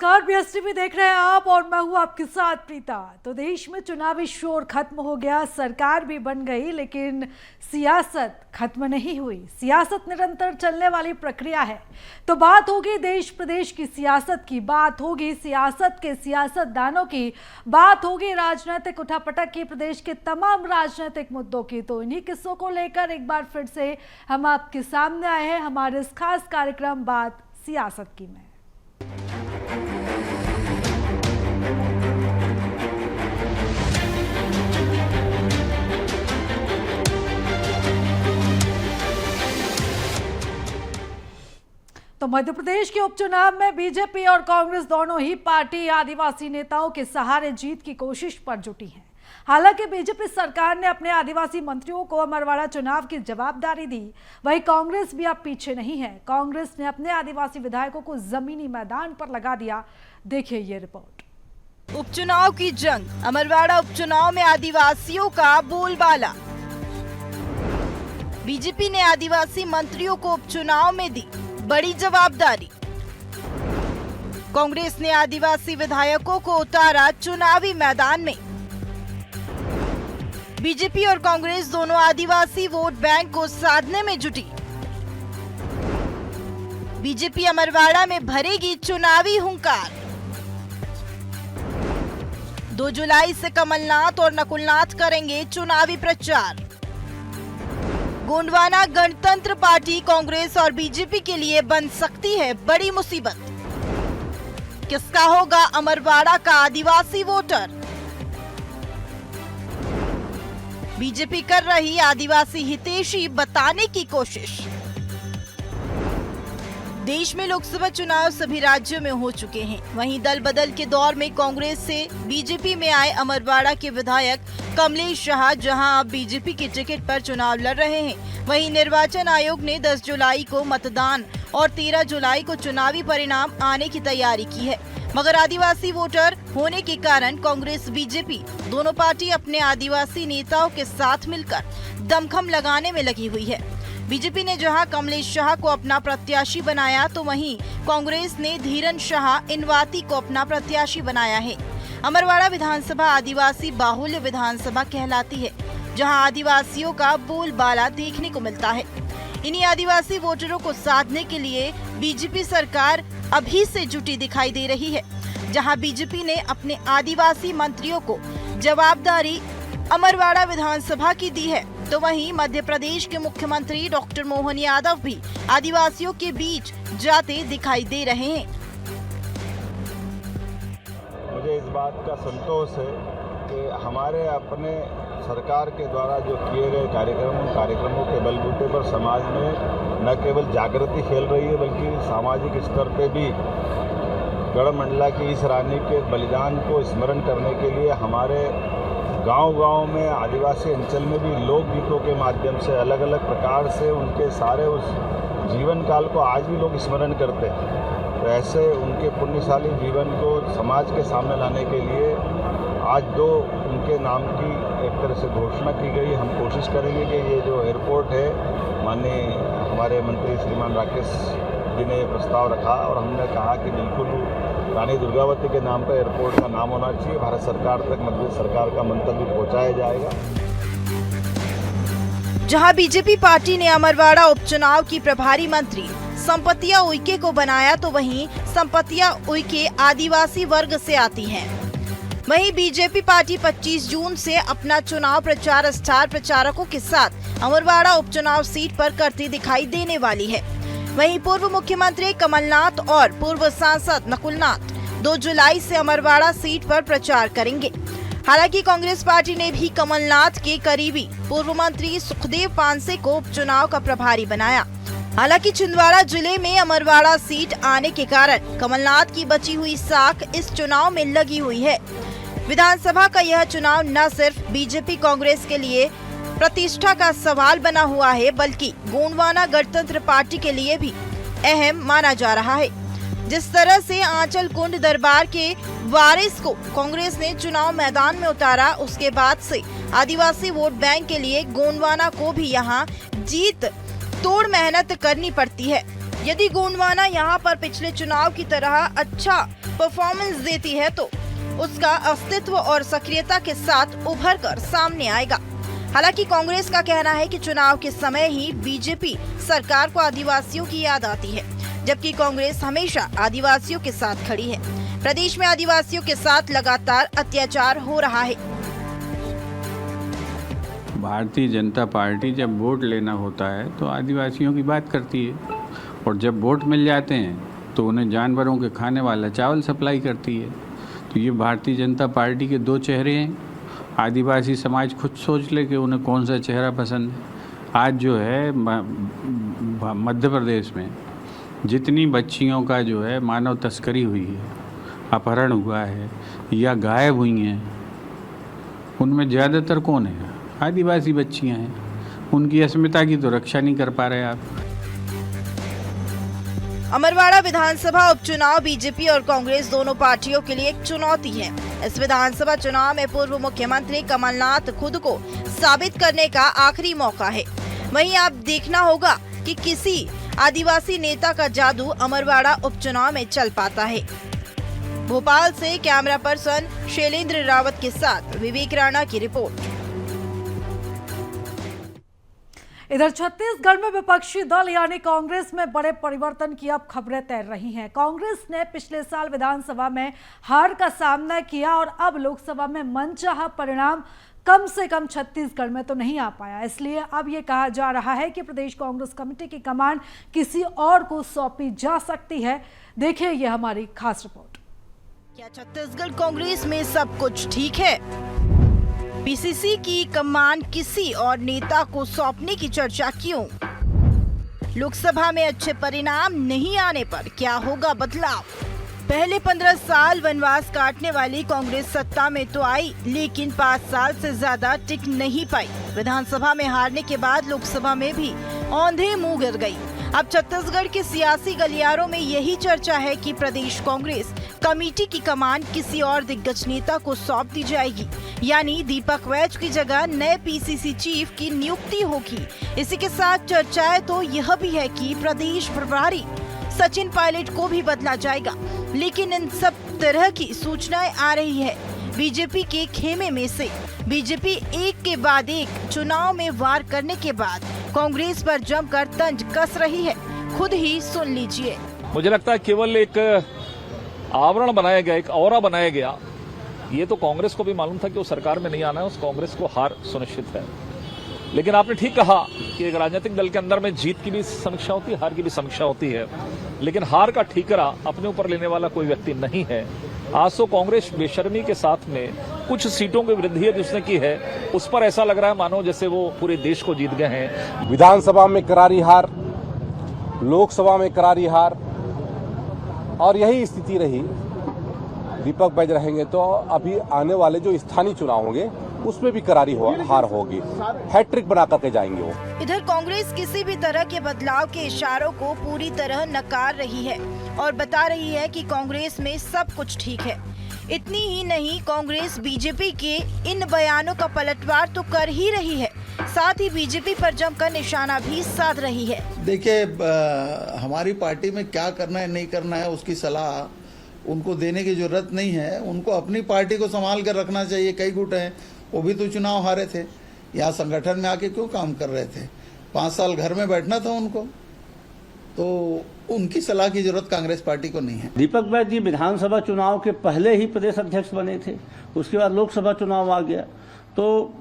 नमस्कार, बीएसटीवी देख रहे हैं आप और मैं हूं आपके साथ प्रीता। तो देश में चुनावी शोर खत्म हो गया, सरकार भी बन गई, लेकिन सियासत खत्म नहीं हुई। सियासत निरंतर चलने वाली प्रक्रिया है। तो बात होगी देश प्रदेश की सियासत की, बात होगी सियासत के सियासतदानों की, बात होगी राजनीतिक उठापटक की, प्रदेश के तमाम राजनीतिक मुद्दों की। तो इन्हीं किस्सों को लेकर एक बार फिर से हम आपके सामने आए हैं हमारे इस खास कार्यक्रम बात सियासत की में। तो मध्य प्रदेश के उपचुनाव में बीजेपी और कांग्रेस दोनों ही पार्टी आदिवासी नेताओं के सहारे जीत की कोशिश पर जुटी हैं। हालांकि बीजेपी सरकार ने अपने आदिवासी मंत्रियों को अमरवाड़ा चुनाव की जवाबदारी दी, वहीं कांग्रेस भी अब पीछे नहीं है। कांग्रेस ने अपने आदिवासी विधायकों को जमीनी मैदान पर लगा दिया। देखिए ये रिपोर्ट। उपचुनाव की जंग, अमरवाड़ा उपचुनाव में आदिवासियों का बोलबाला। बीजेपी ने आदिवासी मंत्रियों को उपचुनाव में दी बड़ी जवाबदारी। कांग्रेस ने आदिवासी विधायकों को उतारा चुनावी मैदान में। बीजेपी और कांग्रेस दोनों आदिवासी वोट बैंक को साधने में जुटी। बीजेपी अमरवाड़ा में भरेगी चुनावी हुंकार। 2 जुलाई से कमलनाथ और नकुलनाथ करेंगे चुनावी प्रचार। गोंडवाना गणतंत्र पार्टी कांग्रेस और बीजेपी के लिए बन सकती है बड़ी मुसीबत। किसका होगा अमरवाड़ा का आदिवासी वोटर? बीजेपी कर रही आदिवासी हितैषी बताने की कोशिश। देश में लोकसभा चुनाव सभी राज्यों में हो चुके हैं। वहीं दल बदल के दौर में कांग्रेस से बीजेपी में आए अमरवाड़ा के विधायक कमलेश शाह जहां अब बीजेपी के टिकट पर चुनाव लड़ रहे हैं, वहीं निर्वाचन आयोग ने 10 जुलाई को मतदान और 13 जुलाई को चुनावी परिणाम आने की तैयारी की है। मगर आदिवासी वोटर होने के कारण कांग्रेस बीजेपी दोनों पार्टी अपने आदिवासी नेताओं के साथ मिलकर दमखम लगाने में लगी हुई है। बीजेपी ने जहां कमलेश शाह को अपना प्रत्याशी बनाया, तो वहीं कांग्रेस ने धीरन शाह इनवाती को अपना प्रत्याशी बनाया है। अमरवाड़ा विधानसभा आदिवासी बाहुल्य विधानसभा कहलाती है, जहां आदिवासियों का बोलबाला देखने को मिलता है। इन्हीं आदिवासी वोटरों को साधने के लिए बीजेपी सरकार अभी से जुटी दिखाई दे रही है। जहां बीजेपी ने अपने आदिवासी मंत्रियों को जवाबदारी अमरवाड़ा विधानसभा की दी है, तो वहीं मध्य प्रदेश के मुख्यमंत्री डॉक्टर मोहन यादव भी आदिवासियों के बीच जाते दिखाई दे रहे हैं। मुझे इस बात का संतोष है कि हमारे अपने सरकार के द्वारा जो किए गए कार्यक्रमों के बलबूते पर समाज में न केवल जागृति फैल रही है, बल्कि सामाजिक स्तर पे भी गढ़मंडला की इस रानी के बलिदान को स्मरण करने के लिए हमारे गांव-गांव में आदिवासी अंचल में भी लोकगीतों के माध्यम से अलग अलग प्रकार से उनके सारे उस जीवन काल को आज भी लोग स्मरण करते हैं। तो ऐसे उनके पुण्यशाली जीवन को समाज के सामने लाने के लिए आज उनके नाम की एक तरह से घोषणा की गई। हम कोशिश करेंगे कि ये जो एयरपोर्ट है, माननीय हमारे मंत्री श्रीमान राकेश जी ने प्रस्ताव रखा और हमने कहा कि बिल्कुल रानी दुर्गावती के नाम पर एयरपोर्ट का नाम होना चाहिए। भारत सरकार तक मध्य प्रदेश सरकार का मंतव्य पहुंचाया जाएगा। जहां बीजेपी पार्टी ने अमरवाड़ा उपचुनाव की प्रभारी मंत्री संपतिया उइके को बनाया, तो वहीं संपतिया उइके आदिवासी वर्ग से आती हैं। वहीं बीजेपी पार्टी 25 जून से अपना चुनाव प्रचार स्टार प्रचारकों के साथ अमरवाड़ा उपचुनाव सीट पर करती दिखाई देने वाली है। वहीं पूर्व मुख्यमंत्री कमलनाथ और पूर्व सांसद नकुलनाथ 2 जुलाई से अमरवाड़ा सीट पर प्रचार करेंगे। हालांकि कांग्रेस पार्टी ने भी कमलनाथ के करीबी पूर्व मंत्री सुखदेव पांसे को उपचुनाव का प्रभारी बनाया। हालांकि छिंदवाड़ा जिले में अमरवाड़ा सीट आने के कारण कमलनाथ की बची हुई साख इस चुनाव में लगी हुई है। विधानसभा का यह चुनाव न सिर्फ बीजेपी कांग्रेस के लिए प्रतिष्ठा का सवाल बना हुआ है, बल्कि गोंडवाना गणतंत्र पार्टी के लिए भी अहम माना जा रहा है। जिस तरह से आंचल कुंड दरबार के वारिस को कांग्रेस ने चुनाव मैदान में उतारा, उसके बाद से आदिवासी वोट बैंक के लिए गोंडवाना को भी यहां जीत तोड़ मेहनत करनी पड़ती है। यदि गोंडवाना यहाँ पर पिछले चुनाव की तरह अच्छा परफॉर्मेंस देती है तो उसका अस्तित्व और सक्रियता के साथ उभर कर सामने आएगा। हालांकि कांग्रेस का कहना है कि चुनाव के समय ही बीजेपी सरकार को आदिवासियों की याद आती है, जबकि कांग्रेस हमेशा आदिवासियों के साथ खड़ी है। प्रदेश में आदिवासियों के साथ लगातार अत्याचार हो रहा है। भारतीय जनता पार्टी जब वोट लेना होता है तो आदिवासियों की बात करती है, और जब वोट मिल जाते हैं तो उन्हें जानवरों के खाने वाला चावल सप्लाई करती है। तो ये भारतीय जनता पार्टी के दो चेहरे हैं। आदिवासी समाज खुद सोच ले कि उन्हें कौन सा चेहरा पसंद है। आज जो है मध्य प्रदेश में जितनी बच्चियों का जो है मानव तस्करी हुई है, अपहरण हुआ है या गायब हुई हैं, उनमें ज़्यादातर कौन है? आदिवासी बच्चियां हैं। उनकी अस्मिता की तो रक्षा नहीं कर पा रहे आप। अमरवाड़ा विधानसभा उपचुनाव बीजेपी और कांग्रेस दोनों पार्टियों के लिए एक चुनौती है। इस विधानसभा चुनाव में पूर्व मुख्यमंत्री कमलनाथ खुद को साबित करने का आखिरी मौका है। वहीं आप देखना होगा कि किसी आदिवासी नेता का जादू अमरवाड़ा उपचुनाव में चल पाता है। भोपाल से कैमरा पर्सन शैलेंद्र रावत के साथ विवेक राणा की रिपोर्ट। इधर छत्तीसगढ़ में विपक्षी दल यानी कांग्रेस में बड़े परिवर्तन की अब खबरें तैर रही हैं। कांग्रेस ने पिछले साल विधानसभा में हार का सामना किया और अब लोकसभा में मनचाहा परिणाम कम से कम छत्तीसगढ़ में तो नहीं आ पाया। इसलिए अब ये कहा जा रहा है कि प्रदेश कांग्रेस कमेटी की कमान किसी और को सौंपी जा सकती है। देखिए ये हमारी खास रिपोर्ट। क्या छत्तीसगढ़ कांग्रेस में सब कुछ ठीक है? पीसीसी की कमान किसी और नेता को सौंपने की चर्चा क्यों? लोकसभा में अच्छे परिणाम नहीं आने पर क्या होगा बदलाव? पहले 15 साल वनवास काटने वाली कांग्रेस सत्ता में तो आई, लेकिन 5 साल से ज्यादा टिक नहीं पाई। विधानसभा में हारने के बाद लोकसभा में भी औंधे मुंह गिर गई। अब छत्तीसगढ़ के सियासी गलियारों में यही चर्चा है कि प्रदेश कांग्रेस कमेटी की कमान किसी और दिग्गज नेता को सौंप दी जाएगी, यानी दीपक वैज की जगह नए पीसीसी चीफ की नियुक्ति होगी। इसी के साथ चर्चाएं तो यह भी है कि प्रदेश प्रभारी सचिन पायलट को भी बदला जाएगा, लेकिन इन सब तरह की सूचनाएं आ रही है बीजेपी के खेमे में से। बीजेपी एक के बाद एक चुनाव में वार करने के बाद कांग्रेस पर जमकर तंज कस रही है। खुद ही सुन लीजिए। मुझे लगता है केवल एक आवरण बनाया गया, एक औरा बनाया गया। ये तो कांग्रेस को भी मालूम था कि वो सरकार में नहीं आना है, उस कांग्रेस को हार सुनिश्चित है। लेकिन आपने ठीक कहा कि एक राजनीतिक दल के अंदर में जीत की भी समीक्षा होती है, हार की भी समीक्षा होती है, लेकिन हार का ठीकरा अपने ऊपर लेने वाला कोई व्यक्ति नहीं है। आज तो कांग्रेस बेशर्मी के साथ में कुछ सीटों की वृद्धि जिसने की है, उस पर ऐसा लग रहा है मानो जैसे वो पूरे देश को जीत गए हैं। विधानसभा में करारी हार, लोकसभा में करारी हार, और यही स्थिति रही दीपक वैज रहेंगे तो अभी आने वाले जो स्थानीय चुनाव होंगे उसमें भी करारी हार होगी। हैट्रिक बना करके जाएंगे वो। इधर कांग्रेस किसी भी तरह के बदलाव के इशारों को पूरी तरह नकार रही है और बता रही है कि कांग्रेस में सब कुछ ठीक है। इतनी ही नहीं, कांग्रेस बीजेपी के इन बयानों का पलटवार तो कर ही रही है, साथ ही बीजेपी पर जमकर निशाना भी साध रही है। देखिए, हमारी पार्टी में क्या करना है नहीं करना है उसकी सलाह उनको देने की जरूरत नहीं है। उनको अपनी पार्टी को संभाल कर रखना चाहिए। कई गुट हैं, वो भी तो चुनाव हारे थे, यहाँ संगठन में आके क्यों काम कर रहे थे? 5 साल घर में बैठना था उनको, तो उनकी सलाह की जरूरत कांग्रेस पार्टी को नहीं है। दीपक वैद जी विधानसभा चुनाव के पहले ही प्रदेश अध्यक्ष बने थे, उसके बाद लोकसभा चुनाव आ गया। तो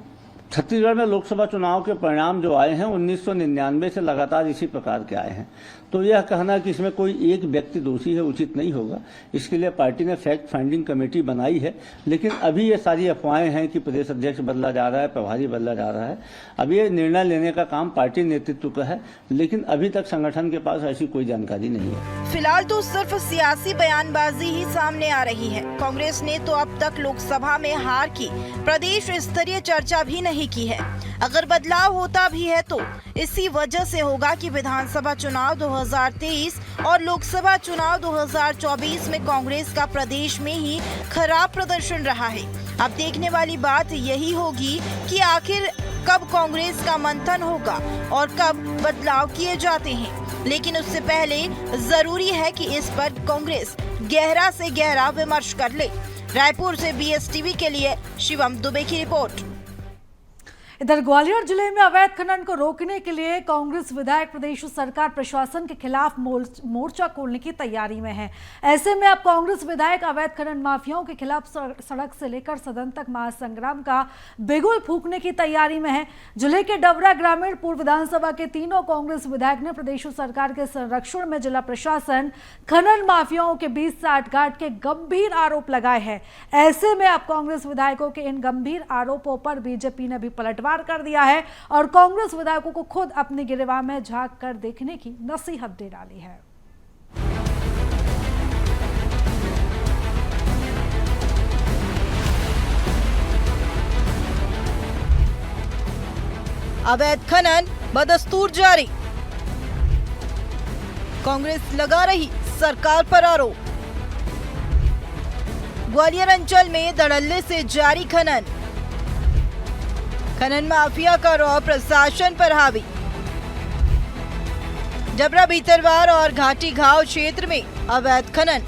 छत्तीसगढ़ में लोकसभा चुनाव के परिणाम जो आए हैं 1999 से लगातार इसी प्रकार के आए हैं। तो यह कहना कि इसमें कोई एक व्यक्ति दोषी है उचित नहीं होगा। इसके लिए पार्टी ने फैक्ट फाइंडिंग कमेटी बनाई है, लेकिन अभी ये सारी अफवाहें हैं कि प्रदेश अध्यक्ष बदला जा रहा है, प्रभारी बदला जा रहा है। अब ये निर्णय लेने का काम पार्टी नेतृत्व का है, लेकिन अभी तक संगठन के पास ऐसी कोई जानकारी नहीं है। फिलहाल तो सिर्फ सियासी बयानबाजी ही सामने आ रही है। कांग्रेस ने तो अब तक लोकसभा में हार की प्रदेश स्तरीय चर्चा भी नहीं की है। अगर बदलाव होता भी है तो इसी वजह से होगा कि विधानसभा चुनाव 2023 और लोकसभा चुनाव 2024 में कांग्रेस का प्रदेश में ही खराब प्रदर्शन रहा है। अब देखने वाली बात यही होगी कि आखिर कब कांग्रेस का मंथन होगा और कब बदलाव किए जाते हैं, लेकिन उससे पहले जरूरी है कि इस पर कांग्रेस गहरा से गहरा विमर्श कर ले। रायपुर से BSTV के लिए शिवम दुबे की रिपोर्ट। इधर ग्वालियर जिले में अवैध खनन को रोकने के लिए कांग्रेस विधायक प्रदेश सरकार प्रशासन के खिलाफ मोर्चा खोलने की तैयारी में है। ऐसे में अब कांग्रेस विधायक अवैध खनन माफियाओं के खिलाफ सड़क से लेकर सदन तक महासंग्राम का बिगुल फूंकने की तैयारी में है। जिले के डबरा ग्रामीण पूर्व विधानसभा के तीनों कांग्रेस विधायक ने प्रदेश सरकार के संरक्षण में जिला प्रशासन खनन माफियाओं के बीच साठगांठ के गंभीर आरोप लगाए हैं। ऐसे में अब कांग्रेस विधायकों के इन गंभीर आरोपों पर बीजेपी ने भी पलटवार कर दिया है और कांग्रेस विधायकों को खुद अपने गिरेबान में झांक कर देखने की नसीहत दे डाली है। अवैध खनन बदस्तूर जारी, कांग्रेस लगा रही सरकार पर आरोप। ग्वालियर अंचल में धड़ल्ले से जारी खनन माफिया का रौब प्रशासन पर हावी। जबरा भीतरवार और घाटी घाव क्षेत्र में अवैध खनन,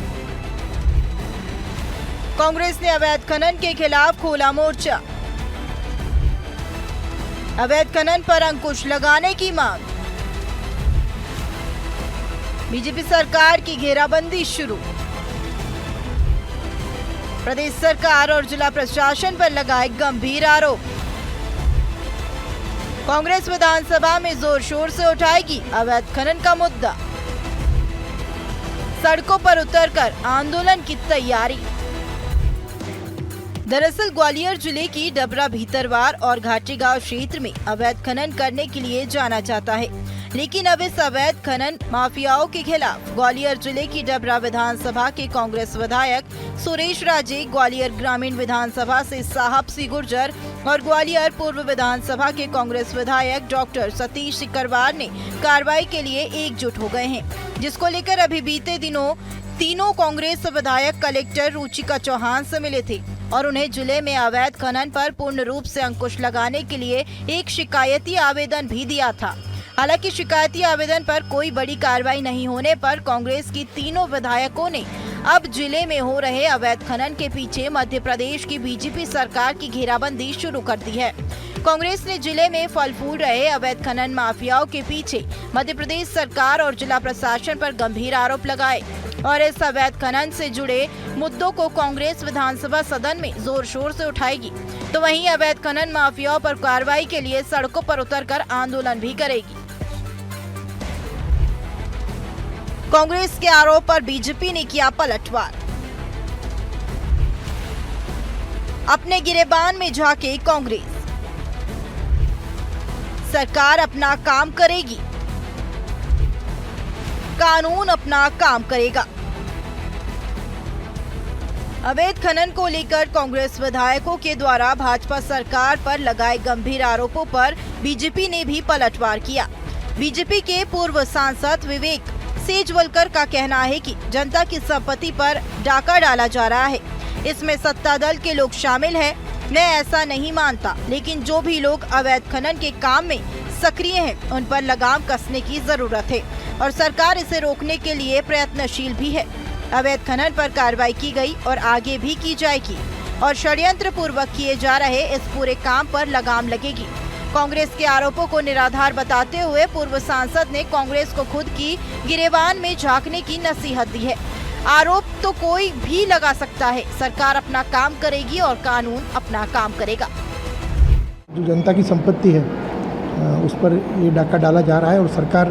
कांग्रेस ने अवैध खनन के खिलाफ खोला मोर्चा। अवैध खनन पर अंकुश लगाने की मांग, बीजेपी सरकार की घेराबंदी शुरू। प्रदेश सरकार और जिला प्रशासन पर लगाए गंभीर आरोप। कांग्रेस विधानसभा में जोर शोर से उठाएगी अवैध खनन का मुद्दा। सड़कों पर उतरकर आंदोलन की तैयारी। दरअसल ग्वालियर जिले की डबरा भीतरवार और घाटी गांव क्षेत्र में अवैध खनन करने के लिए जाना जाता है, लेकिन अब इस अवैध खनन माफियाओं के खिलाफ ग्वालियर जिले की डबरा विधानसभा के कांग्रेस विधायक सुरेश राजे, ग्वालियर ग्रामीण विधानसभा से साहब सी गुर्जर और ग्वालियर पूर्व विधानसभा के कांग्रेस विधायक डॉक्टर सतीश सिकरवार ने कार्रवाई के लिए एकजुट हो गए हैं, जिसको लेकर अभी बीते दिनों तीनों कांग्रेस विधायक कलेक्टर रुचिका चौहान से मिले थे और उन्हें जिले में अवैध खनन पर पूर्ण रूप से अंकुश लगाने के लिए एक शिकायती आवेदन भी दिया था। हालांकि शिकायती आवेदन पर कोई बड़ी कार्रवाई नहीं होने पर कांग्रेस की तीनों विधायकों ने अब जिले में हो रहे अवैध खनन के पीछे मध्य प्रदेश की बीजेपी सरकार की घेराबंदी शुरू कर दी है। कांग्रेस ने जिले में फल फूल रहे अवैध खनन माफियाओं के पीछे मध्य प्रदेश सरकार और जिला प्रशासन पर गंभीर आरोप लगाए और इस अवैध खनन से जुड़े मुद्दों को कांग्रेस विधानसभा सदन में जोर शोर से उठाएगी, तो वहीं अवैध खनन माफियाओं पर कार्रवाई के लिए सड़कों पर उतरकर आंदोलन भी करेगी। कांग्रेस के आरोप पर बीजेपी ने किया पलटवार। अपने गिरेबान में झांके कांग्रेस, सरकार अपना काम करेगी, कानून अपना काम करेगा। अवैध खनन को लेकर कांग्रेस विधायकों के द्वारा भाजपा सरकार पर लगाए गंभीर आरोपों पर बीजेपी ने भी पलटवार किया। बीजेपी के पूर्व सांसद विवेक सेजवलकर का कहना है कि जनता की संपत्ति पर डाका डाला जा रहा है, इसमें सत्ता दल के लोग शामिल हैं। मैं ऐसा नहीं मानता, लेकिन जो भी लोग अवैध खनन के काम में सक्रिय हैं, उन पर लगाम कसने की जरूरत है और सरकार इसे रोकने के लिए प्रयत्नशील भी है। अवैध खनन पर कार्रवाई की गई और आगे भी की जाएगी और षड्यंत्र पूर्वक किए जा रहे इस पूरे काम पर लगाम लगेगी। कांग्रेस के आरोपों को निराधार बताते हुए पूर्व सांसद ने कांग्रेस को खुद की गिरेबान में झांकने की नसीहत दी है। आरोप तो कोई भी लगा सकता है, सरकार अपना काम करेगी और कानून अपना काम करेगा। जो जनता की संपत्ति है उस पर ये डाका डाला जा रहा है और सरकार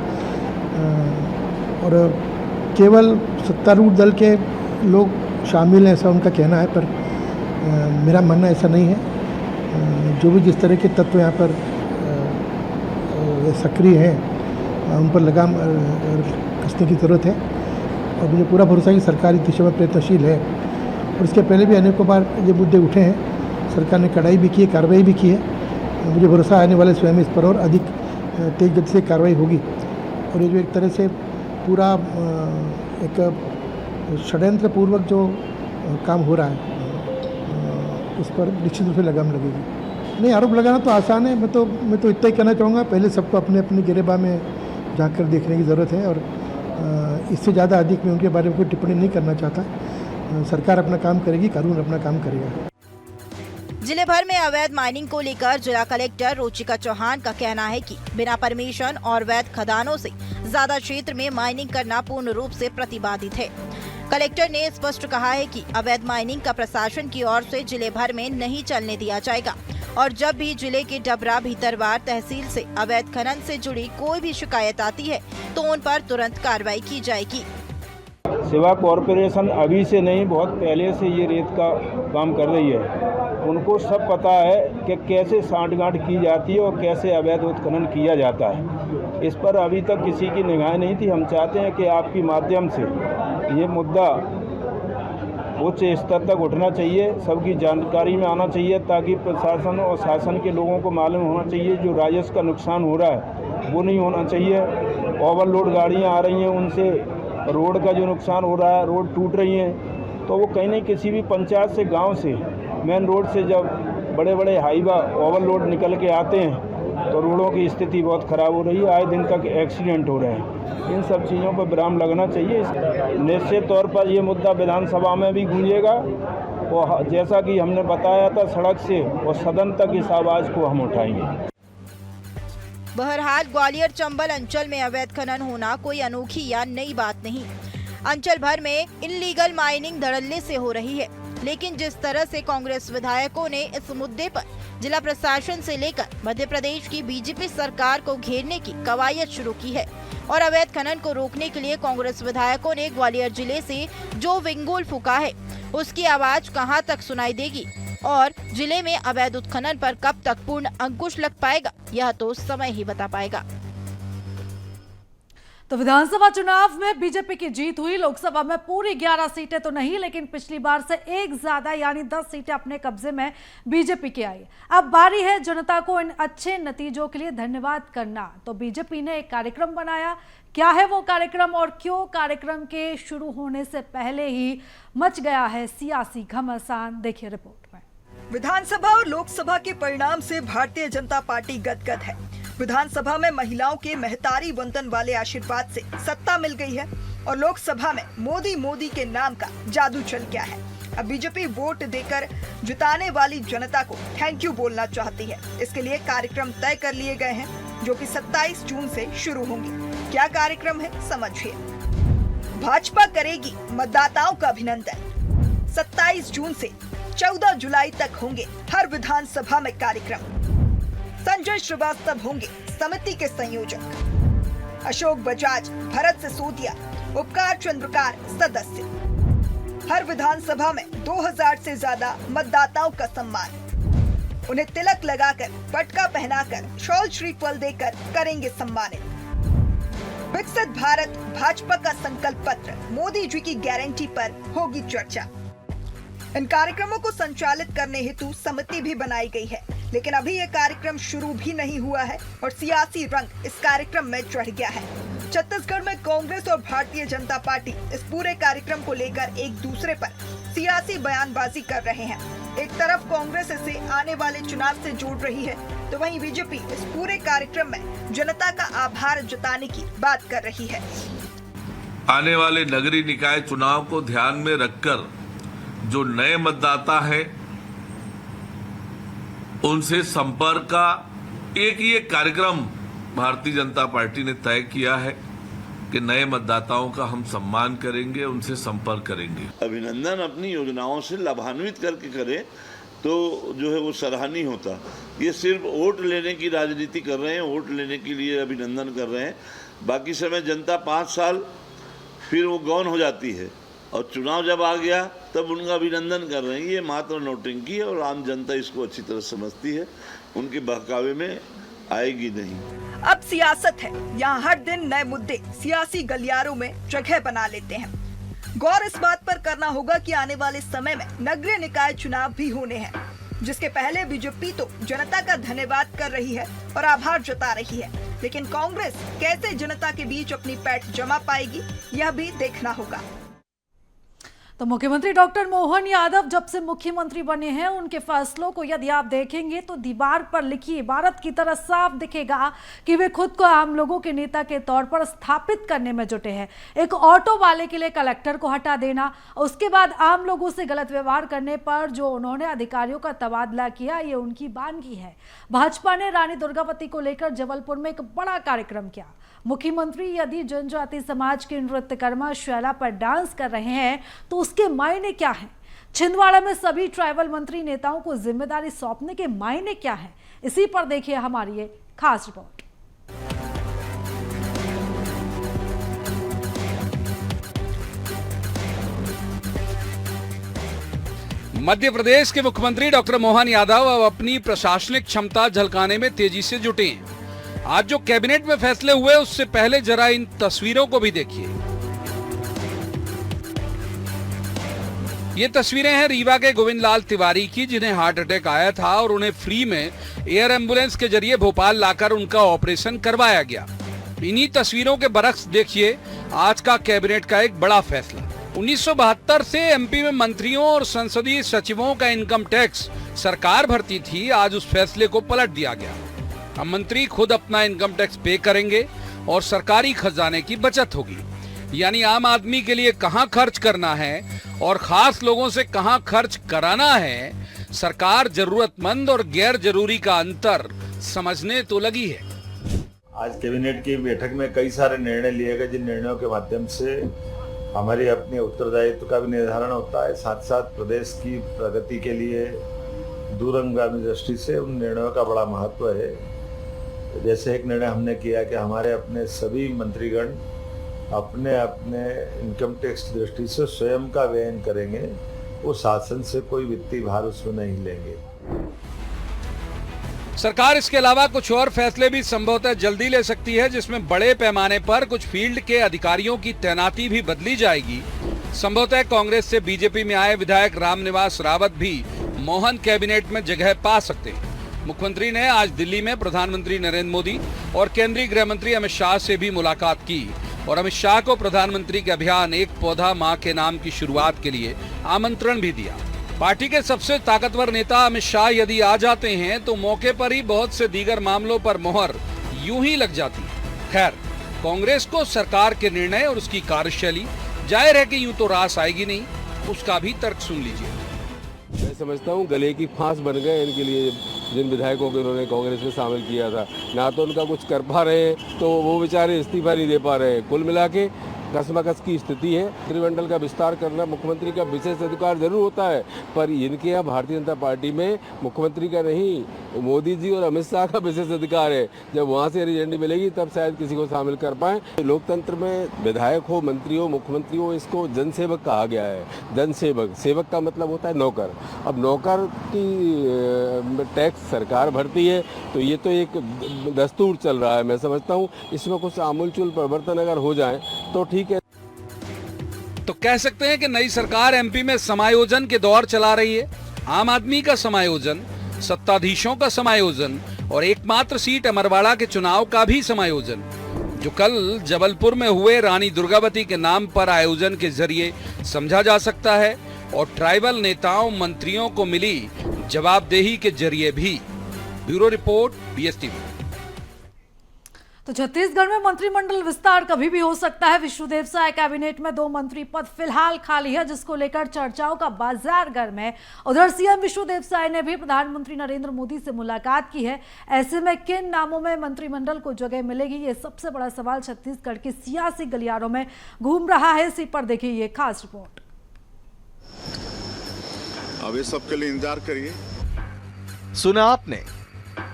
और केवल सत्तारूढ़ दल के लोग शामिल हैं, ऐसा उनका कहना है, पर मेरा मानना ऐसा नहीं है। जो भी जिस तरह के तत्व यहाँ पर सक्रिय हैं उन पर लगाम कसने की ज़रूरत है और मुझे पूरा भरोसा है कि सरकार इस दिशा में प्रयत्नशील है। और इसके पहले भी अनेकों बार ये मुद्दे उठे हैं, सरकार ने कड़ाई भी की है, कार्रवाई भी की है। मुझे भरोसा आने वाले समय में इस पर और अधिक तेज गति से कार्रवाई होगी और ये जो एक तरह से पूरा एक षड्यंत्र पूर्वक जो काम हो रहा है उस पर निश्चित रूप से लगाम लगेगी। नहीं, आरोप लगाना तो आसान है। मैं तो इतना ही कहना चाहूँगा, पहले सबको अपने अपने गिरेबान में जाकर देखने की ज़रूरत है और इससे ज़्यादा अधिक मैं उनके बारे में कोई टिप्पणी नहीं करना चाहता। सरकार अपना काम करेगी, कानून अपना काम करेगा। जिले भर में अवैध माइनिंग को लेकर जिला कलेक्टर रुचिका चौहान का कहना है कि बिना परमिशन और वैध खदानों से ज्यादा क्षेत्र में माइनिंग करना पूर्ण रूप से प्रतिबंधित है। कलेक्टर ने स्पष्ट कहा है कि अवैध माइनिंग का प्रशासन की ओर से जिले भर में नहीं चलने दिया जाएगा और जब भी जिले के डबरा भीतरवार तहसील से अवैध खनन से जुड़ी कोई भी शिकायत आती है तो उन पर तुरंत कार्रवाई की जाएगी। सेवा कॉरपोरेशन अभी से नहीं, बहुत पहले से ये रेत का काम कर रही है। उनको सब पता है कि कैसे सांठगांठ की जाती है और कैसे अवैध उत्खनन किया जाता है। इस पर अभी तक किसी की निगाह नहीं थी। हम चाहते हैं कि आपके माध्यम से ये मुद्दा उच्च स्तर तक उठना चाहिए, सबकी जानकारी में आना चाहिए, ताकि प्रशासन और शासन के लोगों को मालूम होना चाहिए जो राजस्व का नुकसान हो रहा है वो नहीं होना चाहिए। ओवरलोड गाड़ियाँ आ रही हैं, उनसे रोड का जो नुकसान हो रहा है, रोड टूट रही हैं, तो वो कहीं नहीं किसी भी पंचायत से, गांव से, मेन रोड से जब बड़े बड़े हाईवा ओवरलोड निकल के आते हैं तो रोडों की स्थिति बहुत ख़राब हो रही है। आए दिन तक एक्सीडेंट हो रहे हैं। इन सब चीज़ों पर विराम लगना चाहिए। निश्चित तौर पर ये मुद्दा विधानसभा में भी गूंजेगा और जैसा कि हमने बताया था, सड़क से और सदन तक इस आवाज़ को हम उठाएंगे। बहरहाल ग्वालियर चंबल अंचल में अवैध खनन होना कोई अनोखी या नई बात नहीं। अंचल भर में इनलीगल माइनिंग धड़ल्ले से हो रही है, लेकिन जिस तरह से कांग्रेस विधायकों ने इस मुद्दे पर जिला प्रशासन से लेकर मध्य प्रदेश की बीजेपी सरकार को घेरने की कवायद शुरू की है और अवैध खनन को रोकने के लिए कांग्रेस विधायकों ने ग्वालियर जिले से जो विंगूल फूका है, उसकी आवाज कहां तक सुनाई देगी और जिले में अवैध उत्खनन पर कब तक पूर्ण अंकुश लग पाएगा, यह तो समय ही बता पाएगा। तो विधानसभा चुनाव में बीजेपी की जीत हुई। लोकसभा में पूरी 11 सीटें तो नहीं, लेकिन पिछली बार से एक ज्यादा यानी 10 सीटें अपने कब्जे में बीजेपी की आई। अब बारी है जनता को इन अच्छे नतीजों के लिए धन्यवाद करना। तो बीजेपी ने एक कार्यक्रम बनाया। क्या है वो कार्यक्रम और क्यों कार्यक्रम के शुरू होने से पहले ही मच गया है सियासी घमासान, देखिए रिपोर्ट में। विधानसभा और लोकसभा के परिणाम से भारतीय जनता पार्टी गदगद है। विधानसभा में महिलाओं के महतारी वंदन वाले आशीर्वाद से सत्ता मिल गई है और लोकसभा में मोदी के नाम का जादू चल गया है। अब बीजेपी वोट देकर जिताने वाली जनता को थैंक यू बोलना चाहती है। इसके लिए कार्यक्रम तय कर लिए गए हैं जो कि 27 जून से शुरू होंगे। क्या कार्यक्रम है, समझिए। भाजपा करेगी मतदाताओं का अभिनंदन। 27 जून से 14 जुलाई तक होंगे हर विधानसभा में कार्यक्रम। संजय श्रीवास्तव होंगे समिति के संयोजक। अशोक बजाज, भरत सिसोदिया, उपकार चंद्रकार सदस्य। हर विधानसभा में 2000 से ज्यादा मतदाताओं का सम्मान। उन्हें तिलक लगाकर, पटका पहनाकर, शॉल श्रीफल देकर करेंगे सम्मानित। विकसित भारत भाजपा का संकल्प पत्र, मोदी जी की गारंटी पर होगी चर्चा। इन कार्यक्रमों को संचालित करने हेतु समिति भी बनाई गई है, लेकिन अभी ये कार्यक्रम शुरू भी नहीं हुआ है और सियासी रंग इस कार्यक्रम में चढ़ गया है। छत्तीसगढ़ में कांग्रेस और भारतीय जनता पार्टी इस पूरे कार्यक्रम को लेकर एक दूसरे पर सियासी बयानबाजी कर रहे हैं। एक तरफ कांग्रेस इसे आने वाले चुनाव से जोड़ रही है, तो वहीं बीजेपी इस पूरे कार्यक्रम में जनता का आभार जताने की बात कर रही है। आने वाले नगरीय निकाय चुनाव को ध्यान में रखकर जो नए मतदाता है उनसे संपर्क का एक ही एक कार्यक्रम भारतीय जनता पार्टी ने तय किया है कि नए मतदाताओं का हम सम्मान करेंगे, उनसे संपर्क करेंगे। अभिनंदन अपनी योजनाओं से लाभान्वित करके करे तो जो है वो सराहनीय होता। ये सिर्फ वोट लेने की राजनीति कर रहे हैं, वोट लेने के लिए अभिनंदन कर रहे हैं। बाकी समय जनता 5 साल फिर वो गौन हो जाती है और चुनाव जब आ गया तब उनका अभिनंदन कर रहे हैं। ये मात्र नौटंकी है और आम जनता इसको अच्छी तरह समझती है, उनके बहकावे में आएगी नहीं। अब सियासत है, यहाँ हर दिन नए मुद्दे सियासी गलियारों में जगह बना लेते हैं। गौर इस बात पर करना होगा कि आने वाले समय में नगरीय निकाय चुनाव भी होने हैं, जिसके पहले बीजेपी तो जनता का धन्यवाद कर रही है और आभार जता रही है, लेकिन कांग्रेस कैसे जनता के बीच अपनी पैठ जमा पाएगी, यह भी देखना होगा। तो मुख्यमंत्री डॉक्टर मोहन यादव जब से मुख्यमंत्री बने हैं उनके फैसलों को यदि आप देखेंगे तो दीवार पर लिखी इबारत की तरह साफ दिखेगा कि वे खुद को आम लोगों के नेता के तौर पर स्थापित करने में जुटे हैं। एक ऑटो वाले के लिए कलेक्टर को हटा देना, उसके बाद आम लोगों से गलत व्यवहार करने पर जो उन्होंने अधिकारियों का तबादला किया, ये उनकी बानगी है। भाजपा ने रानी दुर्गावती को लेकर जबलपुर में एक बड़ा कार्यक्रम किया। मुख्यमंत्री यदि जनजाति समाज के नृत्यकर्मा शैला पर डांस कर रहे हैं तो उसके मायने क्या हैं? छिंदवाड़ा में सभी ट्राइबल मंत्री नेताओं को जिम्मेदारी सौंपने के मायने क्या हैं? इसी पर देखिए हमारी ये खास रिपोर्ट। मध्य प्रदेश के मुख्यमंत्री डॉक्टर मोहन यादव अब अपनी प्रशासनिक क्षमता झलकाने में तेजी से जुटे हैं। आज जो कैबिनेट में फैसले हुए उससे पहले जरा इन तस्वीरों को भी देखिए। ये तस्वीरें हैं रीवा के गोविंद लाल तिवारी की, जिन्हें हार्ट अटैक आया था और उन्हें फ्री में एयर एम्बुलेंस के जरिए भोपाल लाकर उनका ऑपरेशन करवाया गया। इन्हीं तस्वीरों के बरक्स देखिए आज का कैबिनेट का एक बड़ा फैसला। 1972 से एमपी में मंत्रियों और संसदीय सचिवों का इनकम टैक्स सरकार भरती थी। आज उस फैसले को पलट दिया गया। अब मंत्री खुद अपना इनकम टैक्स पे करेंगे और सरकारी खजाने की बचत होगी। यानी आम आदमी के लिए कहां खर्च करना है और खास लोगों से कहां खर्च कराना है, सरकार जरूरतमंद और गैर जरूरी का अंतर समझने तो लगी है। आज कैबिनेट की बैठक में कई सारे निर्णय लिए गए, जिन निर्णयों के माध्यम से हमारी अपने उत्तरदायित्व का भी निर्धारण होता है, साथ साथ प्रदेश की प्रगति के लिए दूरगामी दृष्टि से उन निर्णयों का बड़ा महत्व है। जैसे एक निर्णय हमने किया कि हमारे अपने सभी मंत्रीगण अपने अपने इनकम टैक्स की दृष्टि से स्वयं का व्ययन करेंगे, वो शासन से कोई वित्तीय भार उसमें नहीं लेंगे। सरकार इसके अलावा कुछ और फैसले भी संभवतः जल्दी ले सकती है, जिसमें बड़े पैमाने पर कुछ फील्ड के अधिकारियों की तैनाती भी बदली जाएगी। संभवतः कांग्रेस से बीजेपी में आए विधायक रामनिवास रावत भी मोहन कैबिनेट में जगह पा सकते हैं। मुख्यमंत्री ने आज दिल्ली में प्रधानमंत्री नरेंद्र मोदी और केंद्रीय गृह मंत्री अमित शाह से भी मुलाकात की और अमित शाह को प्रधानमंत्री के अभियान एक पौधा मां के नाम की शुरुआत के लिए आमंत्रण भी दिया। पार्टी के सबसे ताकतवर नेता अमित शाह यदि आ जाते हैं तो मौके पर ही बहुत से दीगर मामलों पर मोहर यूं ही लग जाती है। खैर, कांग्रेस को सरकार के निर्णय और उसकी कार्यशैली जाहिर है कि यूं तो रास आएगी नहीं, उसका भी तर्क सुन लीजिए। मैं समझता हूँ गले की फांस बन गए इनके लिए, जिन विधायकों को इन्होंने कांग्रेस में शामिल किया था। ना तो उनका कुछ कर पा रहे हैं तो वो बेचारे इस्तीफा नहीं दे पा रहे हैं। कुल मिला के कसमकस की स्थिति है। मंत्रिमंडल का विस्तार करना मुख्यमंत्री का विशेष अधिकार जरूर होता है, पर इनके यहाँ भारतीय जनता पार्टी में मुख्यमंत्री का नहीं, मोदी जी और अमित शाह का विशेष अधिकार है। जब वहाँ से हरी झंडी मिलेगी तब शायद किसी को शामिल कर पाए। लोकतंत्र में विधायक हो, मंत्री हो, मुख्यमंत्री हो, इसको जनसेवक कहा गया है। जनसेवक, सेवक का मतलब होता है नौकर। अब नौकर की टैक्स सरकार भरती है तो ये तो एक दस्तूर चल रहा है। मैं समझता हूँ इसमें कुछ आमूलचूल परिवर्तन अगर हो जाए तो ठीक है। तो कह सकते हैं कि नई सरकार एमपी में समायोजन के दौर चला रही है। आम आदमी का समायोजन, सत्ताधीशों का समायोजन और एकमात्र सीट अमरवाड़ा के चुनाव का भी समायोजन, जो कल जबलपुर में हुए रानी दुर्गावती के नाम पर आयोजन के जरिए समझा जा सकता है और ट्राइबल नेताओं मंत्रियों को मिली जवाबदेही के जरिए भी। Bureau report, BSTV। तो छत्तीसगढ़ में मंत्रिमंडल विस्तार कभी भी हो सकता है। विष्णुदेव साय कैबिनेट में 2 मंत्री पद फिलहाल खाली है, जिसको लेकर चर्चाओं का बाजार गर्म है। उधर सीएम विष्णुदेव साय ने भी प्रधानमंत्री नरेंद्र मोदी से मुलाकात की है। ऐसे में किन नामों में मंत्रिमंडल को जगह मिलेगी, ये सबसे बड़ा सवाल छत्तीसगढ़ की सियासी गलियारों में घूम रहा है। इसी पर देखिए ये खास रिपोर्ट। अब इस सबके लिए इंतजार करिए। सुना आपने,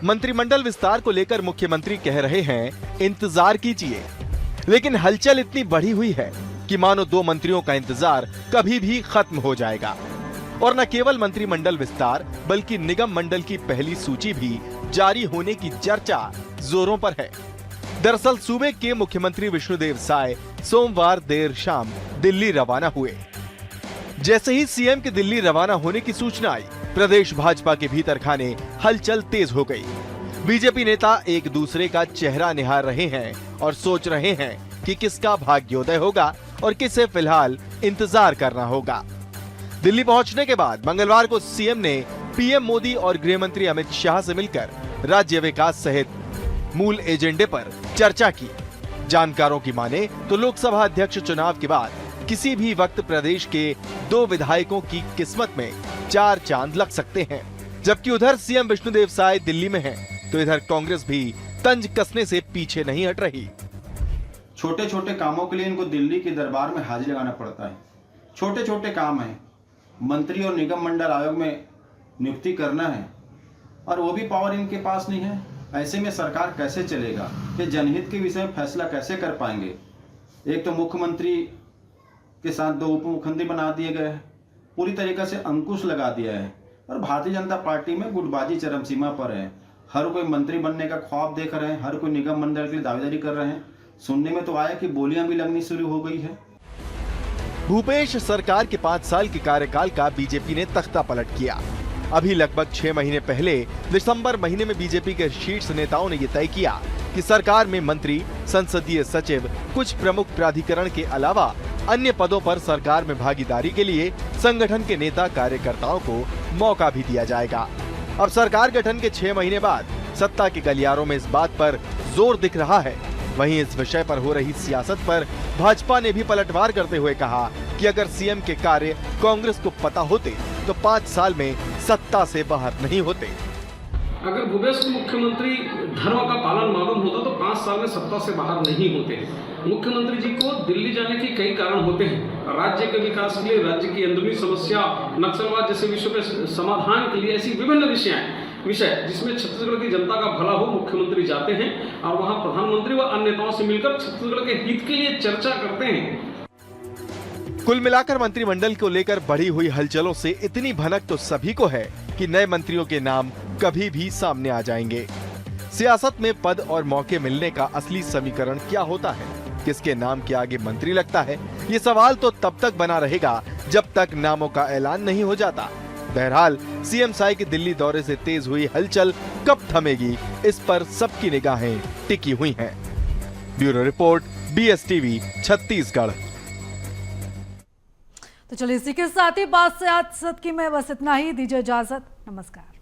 मंत्रिमंडल विस्तार को लेकर मुख्यमंत्री कह रहे हैं इंतजार कीजिए, लेकिन हलचल इतनी बढ़ी हुई है कि मानो 2 मंत्रियों का इंतजार कभी भी खत्म हो जाएगा। और न केवल मंत्रिमंडल विस्तार बल्कि निगम मंडल की पहली सूची भी जारी होने की चर्चा जोरों पर है। दरअसल सूबे के मुख्यमंत्री विष्णुदेव साय सोमवार देर शाम दिल्ली रवाना हुए। जैसे ही सीएम के दिल्ली रवाना होने की सूचना आई, प्रदेश भाजपा के भीतर खाने हलचल तेज हो गई। बीजेपी नेता एक दूसरे का चेहरा निहार रहे हैं और सोच रहे हैं कि किसका भाग्योदय होगा और किसे फिलहाल इंतजार करना होगा। दिल्ली पहुंचने के बाद मंगलवार को सीएम ने पीएम मोदी और गृह मंत्री अमित शाह से मिलकर राज्य विकास सहित मूल एजेंडे पर चर्चा की। जानकारों की माने तो लोकसभा अध्यक्ष चुनाव के बाद किसी भी वक्त प्रदेश के 2 विधायकों की किस्मत में 4 चांद लग सकते हैं। जबकि उधर सीएम विष्णुदेव साय दिल्ली में हैं, तो इधर कांग्रेस भी तंज कसने से पीछे नहीं हट रही। छोटे छोटे कामों के लिए इनको दिल्ली के दरबार में हाजिरी लगाना पड़ता है। छोटे छोटे काम हैं, मंत्री और निगम मंडल आयोग में नियुक्ति करना है और वो भी पावर इनके पास नहीं है। ऐसे में सरकार कैसे चलेगा? ये जनहित के विषय में फैसला कैसे कर पाएंगे? एक तो मुख्यमंत्री के साथ 2 उप मुख्यमंत्री बना दिए गए हैं, पूरी तरीके से अंकुश लगा दिया है और भारतीय जनता पार्टी में गुटबाजी चरम सीमा पर है। हर कोई मंत्री बनने का ख्वाब देख रहे हैं, हर कोई निगम मंडल के लिए दावेदारी कर रहे हैं। सुनने में तो आया कि बोलियां भी लगनी शुरू हो गई है। भूपेश सरकार के 5 साल के कार्यकाल का बीजेपी ने तख्ता पलट किया। अभी लगभग 6 महीने पहले दिसंबर महीने में बीजेपी के शीर्ष नेताओं ने ये तय किया कि सरकार में मंत्री, संसदीय सचिव, कुछ प्रमुख प्राधिकरण के अलावा अन्य पदों पर सरकार में भागीदारी के लिए संगठन के नेता कार्यकर्ताओं को मौका भी दिया जाएगा। अब सरकार गठन के 6 महीने बाद सत्ता के गलियारों में इस बात पर जोर दिख रहा है। वहीं इस विषय पर हो रही सियासत पर भाजपा ने भी पलटवार करते हुए कहा कि अगर सीएम के कार्य कांग्रेस को पता होते तो 5 साल में सत्ता से बाहर नहीं होते। अगर भूपेश को मुख्यमंत्री धर्म का पालन मालूम होता तो 5 साल में सत्ता से बाहर नहीं होते। मुख्यमंत्री जी को दिल्ली जाने के कई कारण होते हैं। राज्य के विकास के लिए, राज्य की अंदरूनी समस्या, नक्सलवाद जैसे विषयों के समाधान के लिए, ऐसी विभिन्न विषय जिसमें छत्तीसगढ़ की जनता का भला हो, मुख्यमंत्री जाते हैं और वहां प्रधानमंत्री व अन्य नेताओं से मिलकर छत्तीसगढ़ के हित के लिए चर्चा करते हैं। कुल मिलाकर मंत्रिमंडल को लेकर बढ़ी हुई हलचलों से इतनी भनक तो सभी को है कि नए मंत्रियों के नाम कभी भी सामने आ जाएंगे। सियासत में पद और मौके मिलने का असली समीकरण क्या होता है, किसके नाम के आगे मंत्री लगता है, ये सवाल तो तब तक बना रहेगा जब तक नामों का ऐलान नहीं हो जाता। बहरहाल सीएम साय के दिल्ली दौरे से तेज हुई हलचल कब थमेगी, इस पर सबकी निगाहें टिकी हुई हैं। Bureau report, BSTV, Chhattisgarh. तो चलिए इसी के साथ ही बात से आज सद की मैं बस इतना ही। दीजिए इजाजत, नमस्कार।